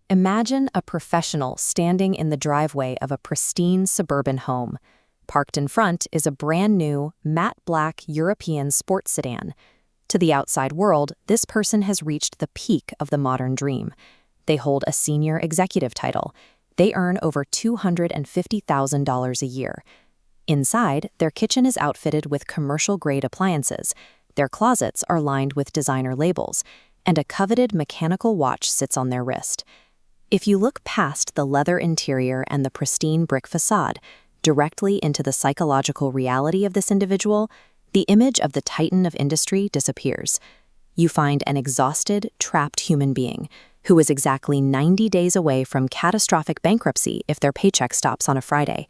Imagine a professional standing in the driveway of a pristine suburban home. Parked in front is a brand new, matte black European sports sedan. To the outside world, this person has reached the peak of the modern dream. They hold a senior executive title. They earn over $250,000 a year. Inside, their kitchen is outfitted with commercial-grade appliances. Their closets are lined with designer labels, and a coveted mechanical watch sits on their wrist. If you look past the leather interior and the pristine brick facade, directly into the psychological reality of this individual, the image of the titan of industry disappears. You find an exhausted, trapped human being who is exactly 90 days away from catastrophic bankruptcy if their paycheck stops on a Friday.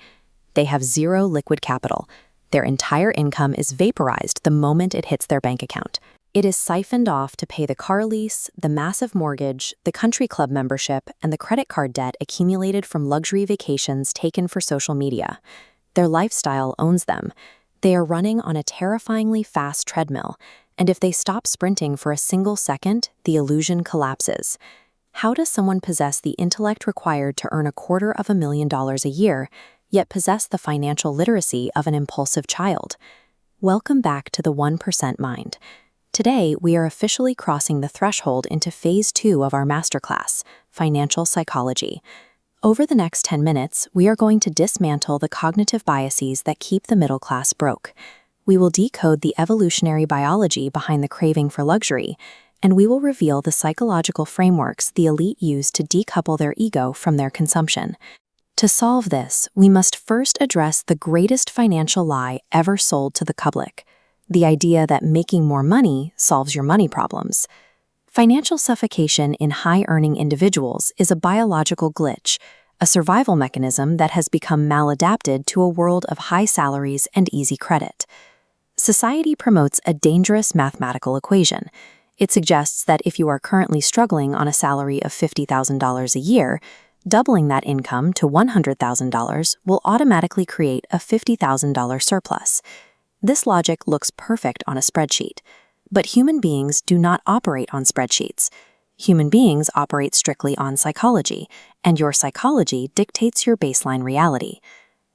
They have zero liquid capital. Their entire income is vaporized the moment it hits their bank account. It is siphoned off to pay the car lease, the massive mortgage, the country club membership, and the credit card debt accumulated from luxury vacations taken for social media. Their lifestyle owns them. They are running on a terrifyingly fast treadmill, and if they stop sprinting for a single second, the illusion collapses. How does someone possess the intellect required to earn $250,000 a year, yet possess the financial literacy of an impulsive child? Welcome back to the 1% Mind. Today, we are officially crossing the threshold into Phase 2 of our masterclass, Financial Psychology. Over the next 10 minutes, we are going to dismantle the cognitive biases that keep the middle class broke. We will decode the evolutionary biology behind the craving for luxury, and we will reveal the psychological frameworks the elite use to decouple their ego from their consumption. To solve this, we must first address the greatest financial lie ever sold to the public: the idea that making more money solves your money problems. Financial suffocation in high-earning individuals is a biological glitch, a survival mechanism that has become maladapted to a world of high salaries and easy credit. Society promotes a dangerous mathematical equation. It suggests that if you are currently struggling on a salary of $50,000 a year, doubling that income to $100,000 will automatically create a $50,000 surplus. This logic looks perfect on a spreadsheet, but human beings do not operate on spreadsheets. Human beings operate strictly on psychology, and your psychology dictates your baseline reality.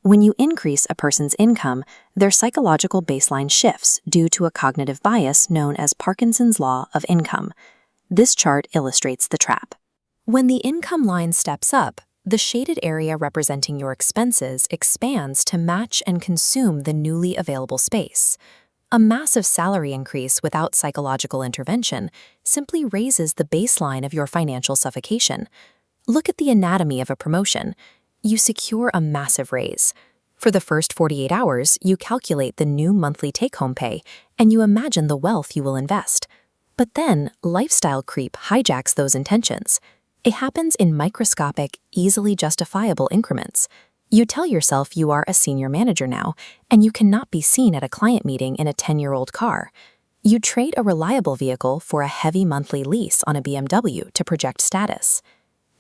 When you increase a person's income, their psychological baseline shifts due to a cognitive bias known as Parkinson's law of income. This chart illustrates the trap. When the income line steps up, the shaded area representing your expenses expands to match and consume the newly available space. A massive salary increase without psychological intervention simply raises the baseline of your financial suffocation. Look at the anatomy of a promotion. You secure a massive raise. For the first 48 hours, you calculate the new monthly take-home pay, and you imagine the wealth you will invest. But then, lifestyle creep hijacks those intentions. It happens in microscopic, easily justifiable increments. You tell yourself you are a senior manager now, and you cannot be seen at a client meeting in a 10-year-old car. You trade a reliable vehicle for a heavy monthly lease on a BMW to project status.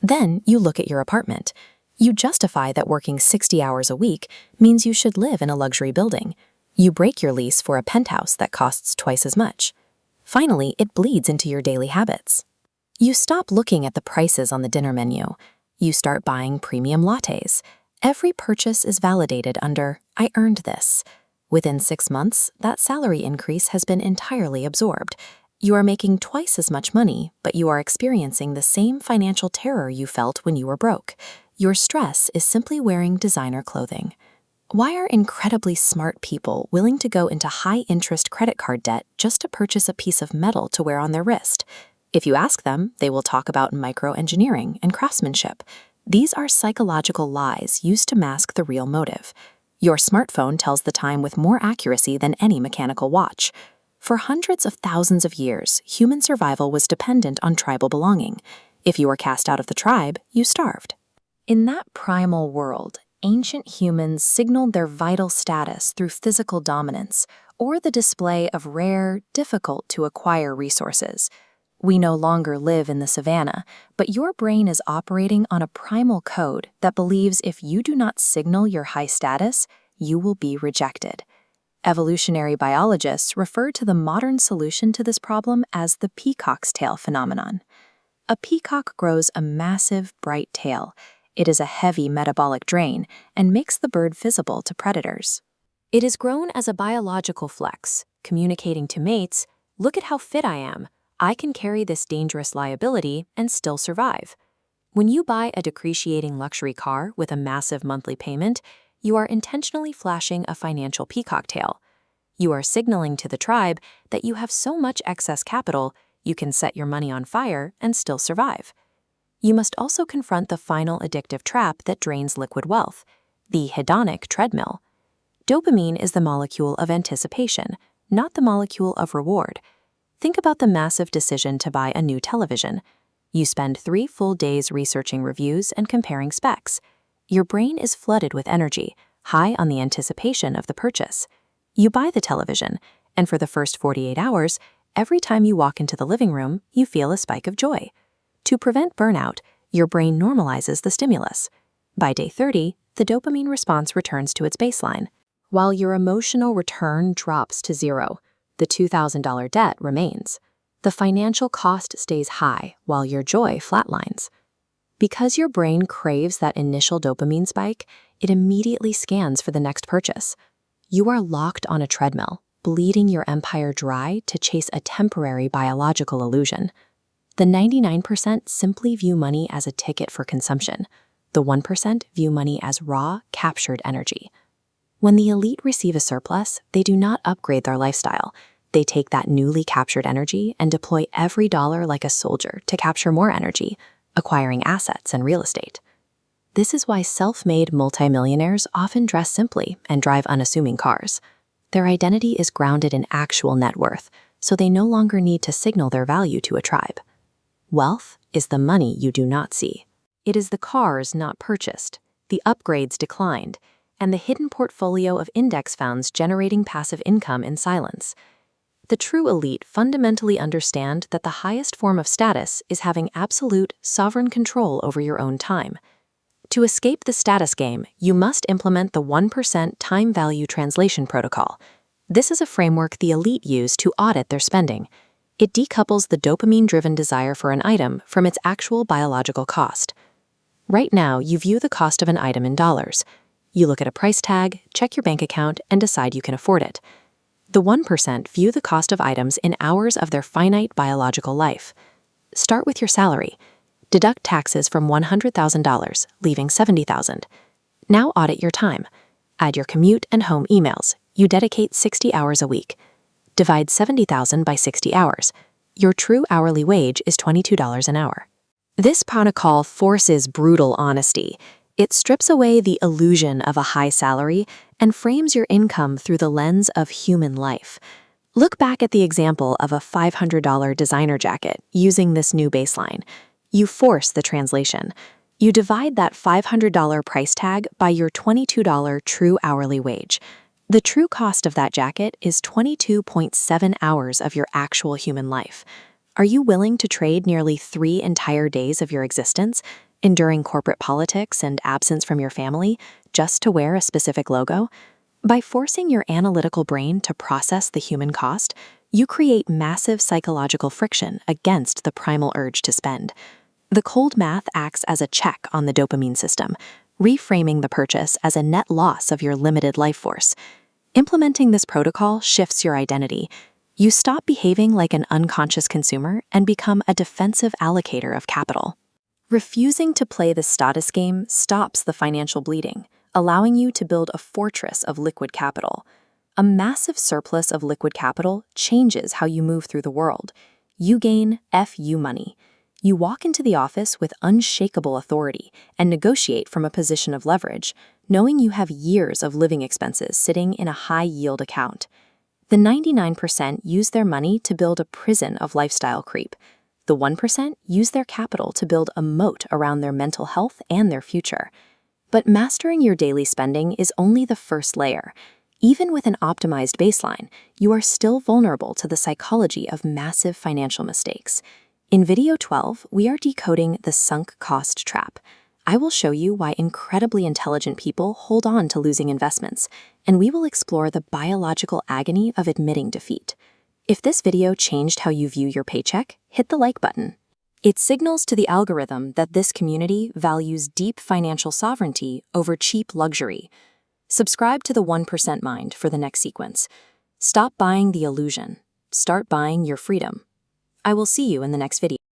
Then you look at your apartment. You justify that working 60 hours a week means you should live in a luxury building. You break your lease for a penthouse that costs twice as much. Finally, it bleeds into your daily habits. You stop looking at the prices on the dinner menu. You start buying premium lattes. Every purchase is validated under, "I earned this." Within 6 months, that salary increase has been entirely absorbed. You are making twice as much money, but you are experiencing the same financial terror you felt when you were broke. Your stress is simply wearing designer clothing. Why are incredibly smart people willing to go into high-interest credit card debt just to purchase a piece of metal to wear on their wrist? If you ask them, they will talk about microengineering and craftsmanship. These are psychological lies used to mask the real motive. Your smartphone tells the time with more accuracy than any mechanical watch. For hundreds of thousands of years, human survival was dependent on tribal belonging. If you were cast out of the tribe, you starved. In that primal world, ancient humans signaled their vital status through physical dominance or the display of rare, difficult-to-acquire resources. We no longer live in the savannah, but your brain is operating on a primal code that believes if you do not signal your high status, you will be rejected. Evolutionary biologists refer to the modern solution to this problem as the peacock's tail phenomenon. A peacock grows a massive, bright tail. It is a heavy metabolic drain and makes the bird visible to predators. It is grown as a biological flex, communicating to mates, "Look at how fit I am. I can carry this dangerous liability and still survive." When you buy a depreciating luxury car with a massive monthly payment, you are intentionally flashing a financial peacock tail. You are signaling to the tribe that you have so much excess capital, you can set your money on fire and still survive. You must also confront the final addictive trap that drains liquid wealth, the hedonic treadmill. Dopamine is the molecule of anticipation, not the molecule of reward. Think about the massive decision to buy a new television. You spend 3 full days researching reviews and comparing specs. Your brain is flooded with energy, high on the anticipation of the purchase. You buy the television, and for the first 48 hours, every time you walk into the living room, you feel a spike of joy. To prevent burnout, your brain normalizes the stimulus. By day 30, the dopamine response returns to its baseline. While your emotional return drops to zero, the $2,000 debt remains. The financial cost stays high while your joy flatlines. Because your brain craves that initial dopamine spike, it immediately scans for the next purchase. You are locked on a treadmill, bleeding your empire dry to chase a temporary biological illusion. The 99% simply view money as a ticket for consumption. The 1% view money as raw, captured energy. When the elite receive a surplus, they do not upgrade their lifestyle. They take that newly captured energy and deploy every dollar like a soldier to capture more energy, acquiring assets and real estate. This is why self-made multimillionaires often dress simply and drive unassuming cars. Their identity is grounded in actual net worth, so they no longer need to signal their value to a tribe. Wealth is the money you do not see. It is the cars not purchased, the upgrades declined, and the hidden portfolio of index funds generating passive income in silence. The true elite fundamentally understand that the highest form of status is having absolute, sovereign control over your own time. To escape the status game, you must implement the 1% time value translation protocol. This is a framework the elite use to audit their spending. It decouples the dopamine-driven desire for an item from its actual biological cost. Right now, you view the cost of an item in dollars. You look at a price tag, check your bank account, and decide you can afford it. The 1% view the cost of items in hours of their finite biological life. Start with your salary. Deduct taxes from $100,000, leaving $70,000. Now audit your time. Add your commute and home emails. You dedicate 60 hours a week. Divide $70,000 by 60 hours. Your true hourly wage is $22 an hour. This protocol forces brutal honesty. It strips away the illusion of a high salary and frames your income through the lens of human life. Look back at the example of a $500 designer jacket using this new baseline. You force the translation. You divide that $500 price tag by your $22 true hourly wage. The true cost of that jacket is 22.7 hours of your actual human life. Are you willing to trade nearly 3 entire days of your existence, enduring corporate politics and absence from your family, just to wear a specific logo? By forcing your analytical brain to process the human cost, you create massive psychological friction against the primal urge to spend. The cold math acts as a check on the dopamine system, reframing the purchase as a net loss of your limited life force. Implementing this protocol shifts your identity. You stop behaving like an unconscious consumer and become a defensive allocator of capital. Refusing to play the status game stops the financial bleeding, allowing you to build a fortress of liquid capital. A massive surplus of liquid capital changes how you move through the world. You gain FU money. You walk into the office with unshakable authority and negotiate from a position of leverage, knowing you have years of living expenses sitting in a high-yield account. The 99% use their money to build a prison of lifestyle creep. The 1% use their capital to build a moat around their mental health and their future. But mastering your daily spending is only the first layer. Even with an optimized baseline, you are still vulnerable to the psychology of massive financial mistakes. In video 12, we are decoding the sunk cost trap. I will show you why incredibly intelligent people hold on to losing investments, and we will explore the biological agony of admitting defeat. If this video changed how you view your paycheck, hit the like button. It signals to the algorithm that this community values deep financial sovereignty over cheap luxury. Subscribe to the 1% Mind for the next sequence. Stop buying the illusion. Start buying your freedom. I will see you in the next video.